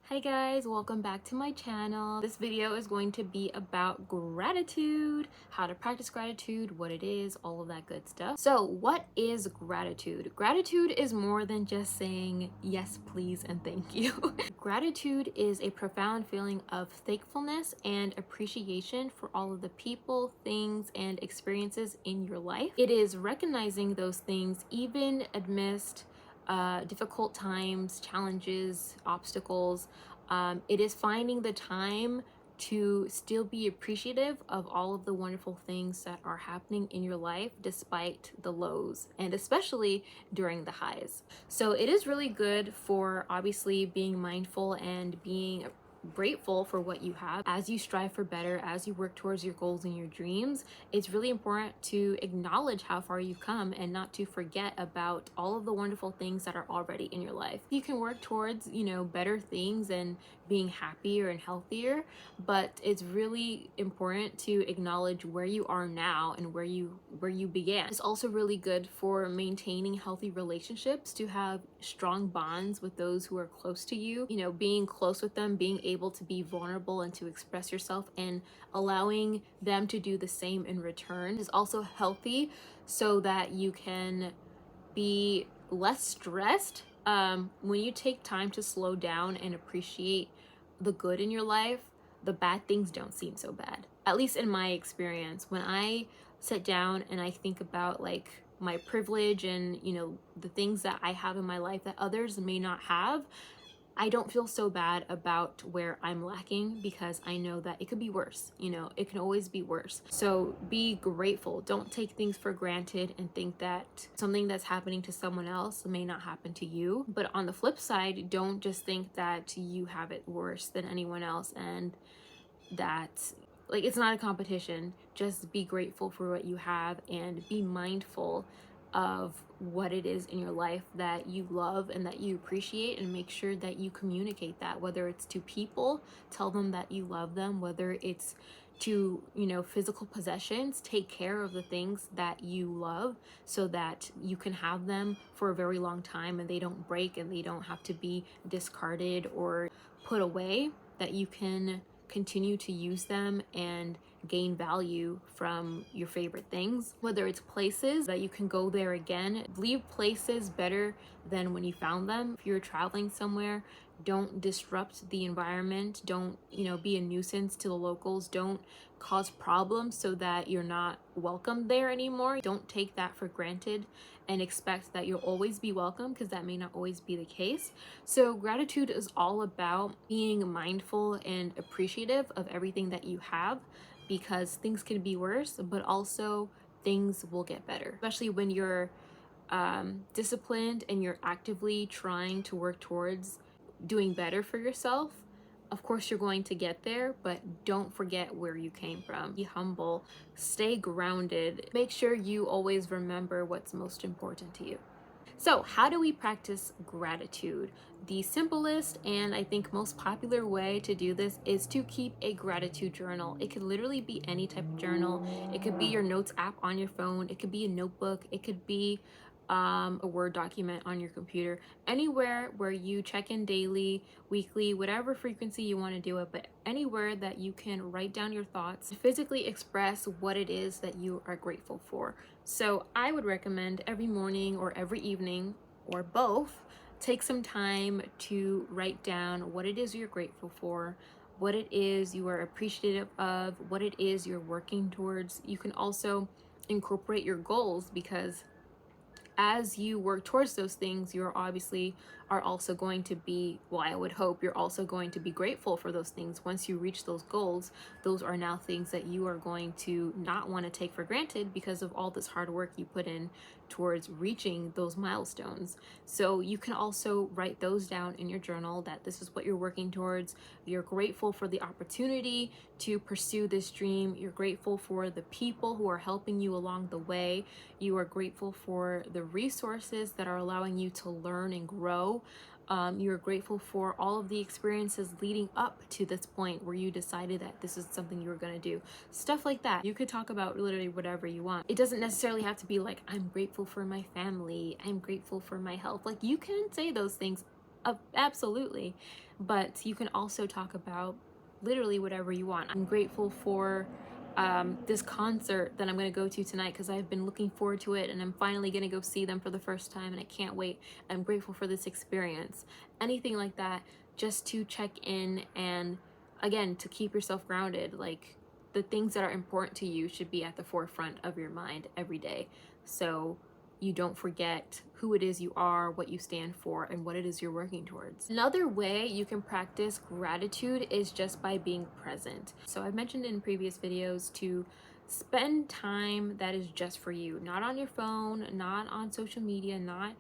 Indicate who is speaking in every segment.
Speaker 1: Hi guys, welcome back to my channel. This video is going to be about gratitude, how to practice gratitude, what it is, all of that good stuff. So what is gratitude? Gratitude is more than just saying yes please and thank you. Gratitude is a profound feeling of thankfulness and appreciation for all of the people, things, and experiences in your life. It is recognizing those things even amidst difficult times, challenges, obstacles. It is finding the time to still be appreciative of all of the wonderful things that are happening in your life despite the lows and especially during the highs. So it is really good for obviously being mindful and being grateful for what you have as you strive for better, as you work towards your goals and your dreams. It's really important to acknowledge how far you've come and not to forget about all of the wonderful things that are already in your life. You can work towards, better things and being happier and healthier, but it's really important to acknowledge where you are now and where you began. It's also really good for maintaining healthy relationships, to have strong bonds with those who are close to you. Being close with them, being able to be vulnerable and to express yourself and allowing them to do the same in return is also healthy, so that you can be less stressed. When you take time to slow down and appreciate the good in your life, the bad things don't seem so bad. At least in my experience, when I sit down and I think about like my privilege and the things that I have in my life that others may not have, I don't feel so bad about where I'm lacking, because I know that it could be worse. It can always be worse. So be grateful. Don't take things for granted and think that something that's happening to someone else may not happen to you. But on the flip side, don't just think that you have it worse than anyone else and that like it's not a competition. Just be grateful for what you have and be mindful of what it is in your life that you love and that you appreciate, and make sure that you communicate that, whether it's to people, tell them that you love them, whether it's to physical possessions, take care of the things that you love so that you can have them for a very long time and they don't break and they don't have to be discarded or put away, that you can continue to use them and gain value from your favorite things. Whether it's places that you can go there again, leave places better than when you found them. If you're traveling somewhere, don't disrupt the environment. Don't be a nuisance to the locals. Don't cause problems so that you're not welcome there anymore. Don't take that for granted and expect that you'll always be welcome, because that may not always be the case. So gratitude is all about being mindful and appreciative of everything that you have, because things can be worse, but also things will get better, especially when you're disciplined and you're actively trying to work towards doing better for yourself. Of course, you're going to get there, but don't forget where you came from. Be humble, stay grounded. Make sure you always remember what's most important to you. So, how do we practice gratitude? The simplest and I think most popular way to do this is to keep a gratitude journal. It could literally be any type of journal. It could be your notes app on your phone. It could be a notebook. It could be a Word document on your computer. Anywhere where you check in daily, weekly, whatever frequency you want to do it, but anywhere that you can write down your thoughts, physically express what it is that you are grateful for. So I would recommend every morning or every evening or both, take some time to write down what it is you're grateful for, what it is you are appreciative of, what it is you're working towards. You can also incorporate your goals, because as you work towards those things, you're obviously are also going to be, well, I would hope you're also going to be grateful for those things. Once you reach those goals, those are now things that you are going to not want to take for granted because of all this hard work you put in towards reaching those milestones. So you can also write those down in your journal, that this is what you're working towards. You're grateful for the opportunity to pursue this dream. You're grateful for the people who are helping you along the way. You are grateful for the resources that are allowing you to learn and grow. You're grateful for all of the experiences leading up to this point where you decided that this is something you were going to do. Stuff like that. You could talk about literally whatever you want. It doesn't necessarily have to be like, I'm grateful for my family, I'm grateful for my health. Like, you can say those things, absolutely. but you can also talk about literally whatever you want. I'm grateful for this concert that I'm going to go to tonight because I've been looking forward to it and I'm finally going to go see them for the first time and I can't wait. I'm grateful for this experience. Anything like that, just to check in and again, to keep yourself grounded. Like, the things that are important to you should be at the forefront of your mind every day. So you don't forget who it is you are, what you stand for, and what it is you're working towards. Another way you can practice gratitude is just by being present. So I've mentioned in previous videos to spend time that is just for you, not on your phone, not on social media, not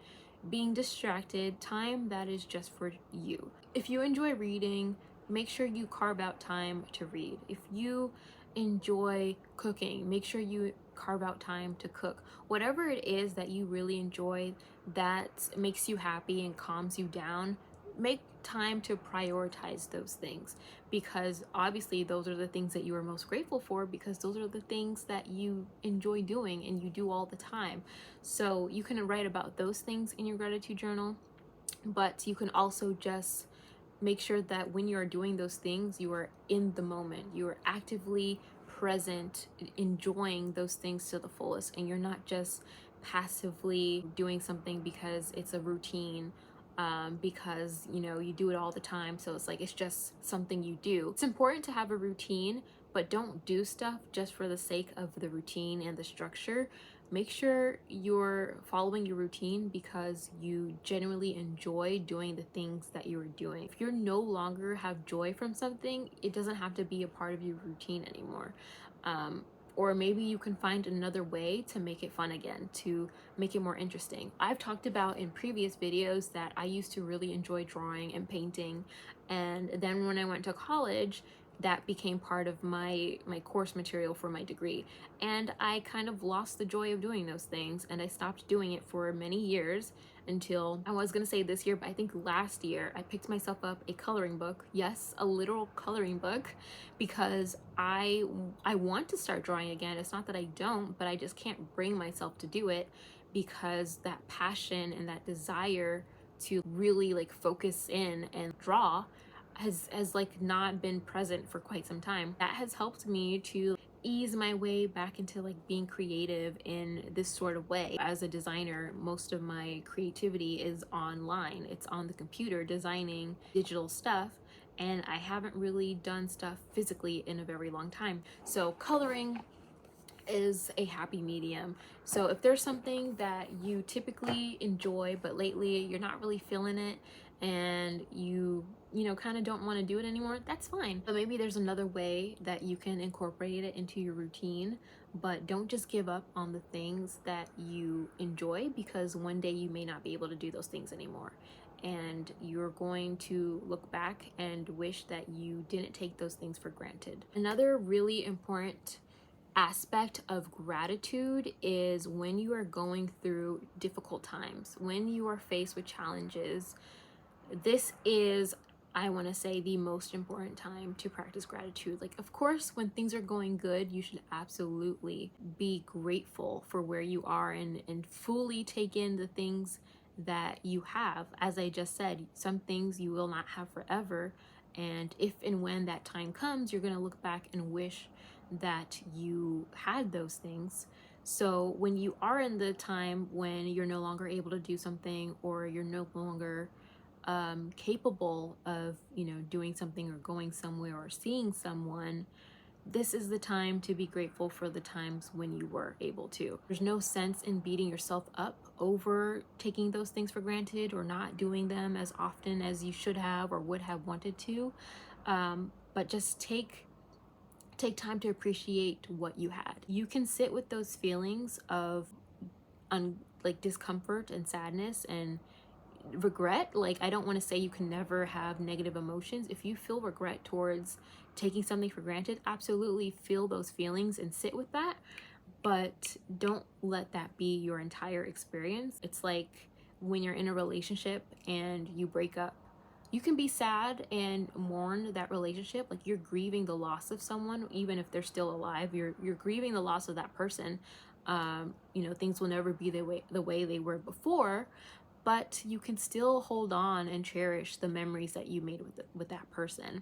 Speaker 1: being distracted, time that is just for you. If you enjoy reading, make sure you carve out time to read. If you enjoy cooking, make sure you carve out time to cook. Whatever it is that you really enjoy, that makes you happy and calms you down, make time to prioritize those things, because obviously those are the things that you are most grateful for, because those are the things that you enjoy doing and you do all the time. So you can write about those things in your gratitude journal, but you can also just make sure that when you are doing those things, you are in the moment, you are actively present, enjoying those things to the fullest, and you're not just passively doing something because it's a routine, because you do it all the time, so it's like it's just something you do. It's important to have a routine, but don't do stuff just for the sake of the routine and the structure. Make sure you're following your routine because you genuinely enjoy doing the things that you are doing. If you no longer have joy from something, it doesn't have to be a part of your routine anymore. Or maybe you can find another way to make it fun again, to make it more interesting. I've talked about in previous videos that I used to really enjoy drawing and painting, and then when I went to college, that became part of my course material for my degree, and I kind of lost the joy of doing those things, and I stopped doing it for many years until, I was gonna say this year, but I think last year, I picked myself up a coloring book. Yes, a literal coloring book, because I want to start drawing again. It's not that I don't, but I just can't bring myself to do it, because that passion and that desire to really like focus in and draw has like not been present for quite some time. That has helped me to ease my way back into like being creative in this sort of way. As a designer, most of my creativity is online. It's on the computer, designing digital stuff, and I haven't really done stuff physically in a very long time. So coloring is a happy medium. So if there's something that you typically enjoy, but lately you're not really feeling it, and you kind of don't want to do it anymore, that's fine. But maybe there's another way that you can incorporate it into your routine. But don't just give up on the things that you enjoy, because one day you may not be able to do those things anymore, and you're going to look back and wish that you didn't take those things for granted. Another really important aspect of gratitude is when you are going through difficult times, when you are faced with challenges. This is, I want to say, the most important time to practice gratitude. Like, of course, when things are going good, you should absolutely be grateful for where you are and fully take in the things that you have. As I just said, some things you will not have forever, and if and when that time comes, you're going to look back and wish that you had those things. So when you are in the time when you're no longer able to do something, or you're no longer capable of doing something or going somewhere or seeing someone, this is the time to be grateful for the times when you were able to. There's no sense in beating yourself up over taking those things for granted or not doing them as often as you should have or would have wanted to, but just take time to appreciate what you had. You can sit with those feelings of like discomfort and sadness and regret. Like, I don't want to say you can never have negative emotions. If you feel regret towards taking something for granted, absolutely feel those feelings and sit with that, but don't let that be your entire experience. It's like when you're in a relationship and you break up, you can be sad and mourn that relationship, like you're grieving the loss of someone. Even if they're still alive, you're grieving the loss of that person. Things will never be the way they were before, but you can still hold on and cherish the memories that you made with that person.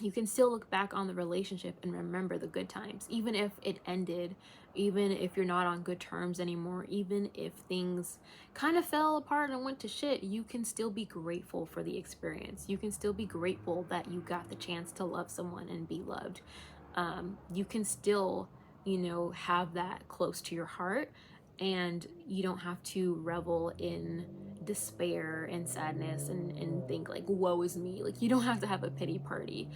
Speaker 1: You can still look back on the relationship and remember the good times, even if it ended, even if you're not on good terms anymore, even if things kind of fell apart and went to shit. You can still be grateful for the experience. You can still be grateful that you got the chance to love someone and be loved. You can still, you know, have that close to your heart, and you don't have to revel in despair and sadness and think like, woe is me. Like, you don't have to have a pity party.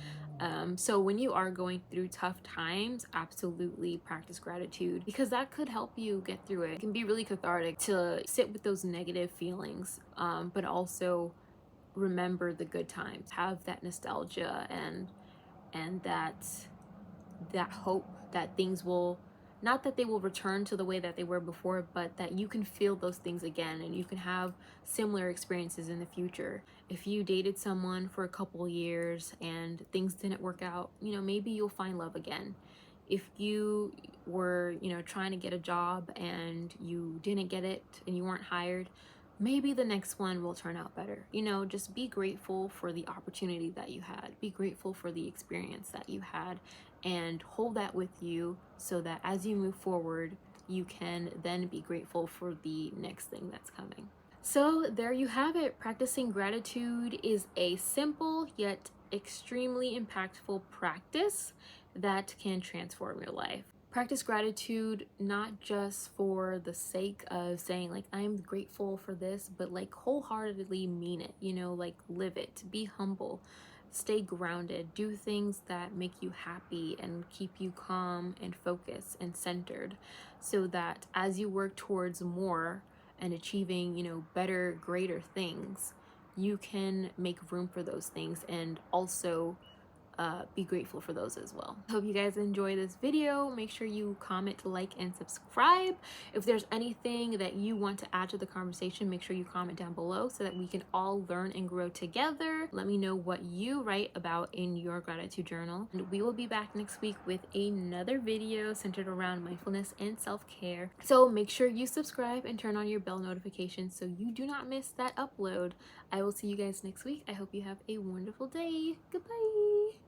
Speaker 1: So when you are going through tough times, absolutely practice gratitude, because that could help you get through it. It can be really cathartic to sit with those negative feelings, but also remember the good times, have that nostalgia and that hope that things will, not that they will return to the way that they were before, but that you can feel those things again and you can have similar experiences in the future. If you dated someone for a couple years and things didn't work out, you know, maybe you'll find love again. If you were, you know, trying to get a job and you didn't get it and you weren't hired, maybe the next one will turn out better. You know, just be grateful for the opportunity that you had. Be grateful for the experience that you had, and hold that with you so that as you move forward, you can then be grateful for the next thing that's coming. So there you have it. Practicing gratitude is a simple yet extremely impactful practice that can transform your life. Practice gratitude not just for the sake of saying like, I'm grateful for this, but like wholeheartedly mean it, you know, like live it, be humble, stay grounded, do things that make you happy and keep you calm and focused and centered, so that as you work towards more and achieving, you know, better, greater things, you can make room for those things and also be grateful for those as well. Hope you guys enjoy this video. Make sure you comment, like, and subscribe. If there's anything that you want to add to the conversation, make sure you comment down below so that we can all learn and grow together. Let me know what you write about in your gratitude journal. And we will be back next week with another video centered around mindfulness and self-care. So make sure you subscribe and turn on your bell notifications so you do not miss that upload. I will see you guys next week. I hope you have a wonderful day. Goodbye.